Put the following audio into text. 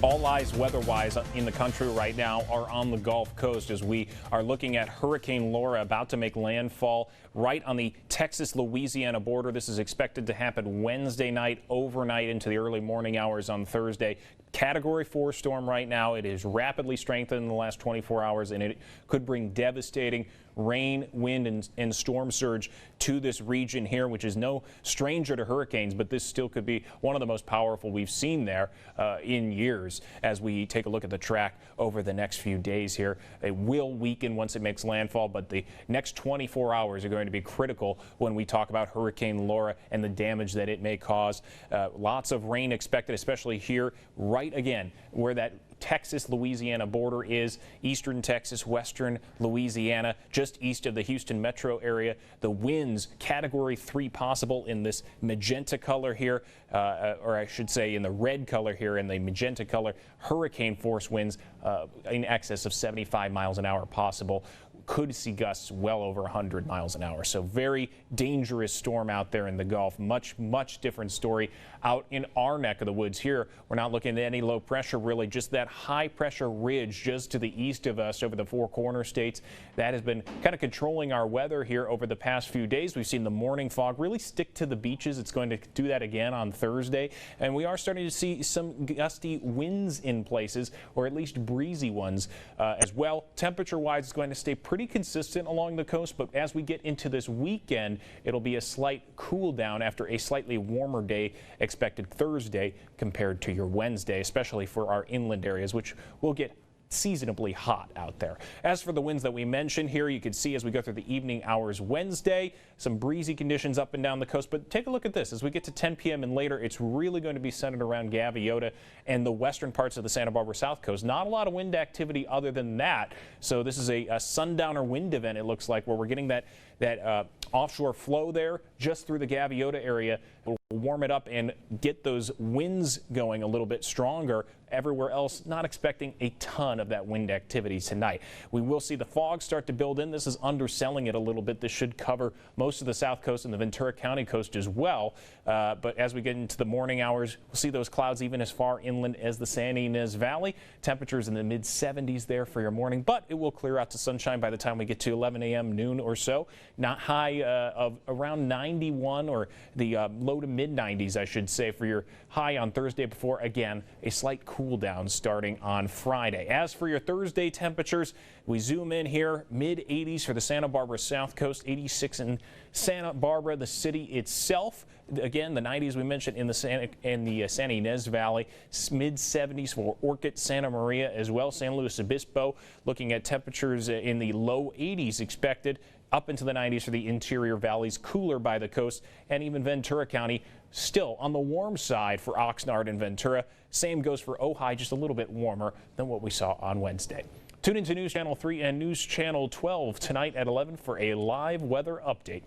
All eyes weather-wise in the country right now are on the Gulf Coast as we are looking at Hurricane Laura about to make landfall right on the Texas-Louisiana border. This is expected to happen Wednesday night, overnight into the early morning hours on Thursday. Category 4 storm right now. It is rapidly strengthened in the last 24 hours, and it could bring devastating rain, wind, and storm surge to this region here, which is no stranger to hurricanes, but this still could be one of the most powerful we've seen there in years as we take a look at the track over the next few days here. It will weaken once it makes landfall, but the next 24 hours are going to be critical when we talk about Hurricane Laura and the damage that it may cause. Lots of rain expected, especially here, right again, where that Texas-Louisiana border is, eastern Texas, western Louisiana, just east of the Houston metro area. The winds, Category 3 possible in this magenta color here, or I should say in the red color here, in the magenta color, hurricane force winds in excess of 75 miles an hour possible. Could see gusts well over 100 miles an hour. So very dangerous storm out there in the Gulf. Much different story out in our neck of the woods here. We're not looking at any low pressure, really, just that high pressure ridge just to the east of us over the Four Corner states. That has been kind of controlling our weather here over the past few days. We've seen the morning fog really stick to the beaches. It's going to do that again on Thursday. And we are starting to see some gusty winds in places, or at least breezy ones as well. Temperature-wise, it's going to stay pretty consistent along the coast, but as we get into this weekend, it'll be a slight cool down after a slightly warmer day expected Thursday compared to your Wednesday, especially for our inland areas, which will get seasonably hot out there. As for the winds that we mentioned here, you can see as we go through the evening hours Wednesday, some breezy conditions up and down the coast. But take a look at this. As we get to 10 p.m. and later, it's really going to be centered around Gaviota and the western parts of the Santa Barbara South Coast. Not a lot of wind activity other than that. So this is a sundowner wind event, it looks like, where we're getting that offshore flow there just through the Gaviota area. We'll warm it up and get those winds going a little bit stronger. Everywhere else, not expecting a ton of that wind activity tonight. We will see the fog start to build in. This is underselling it a little bit. This should cover most of the South Coast and the Ventura County coast as well. But as we get into the morning hours, we'll see those clouds even as far inland as the San Ynez Valley. Temperatures in the mid 70s there for your morning, but it will clear out to sunshine by the time we get to 11 a.m. noon or so. Not high of around 91, or the low to mid 90s, I should say, for your high on Thursday before, again, a slight cool down starting on Friday. As for your Thursday temperatures, we zoom in here, mid 80s for the Santa Barbara South Coast, 86 in Santa Barbara, the city itself. Again, the 90s we mentioned in the San Ynez Valley, mid 70s for Orcutt, Santa Maria as well. San Luis Obispo looking at temperatures in the low 80s expected, up into the 90s for the interior valleys, cooler by the coast, and even Ventura County still on the warm side for Oxnard and Ventura. Same goes for Ojai, just a little bit warmer than what we saw on Wednesday. Tune into News Channel 3 and News Channel 12 tonight at 11 for a live weather update.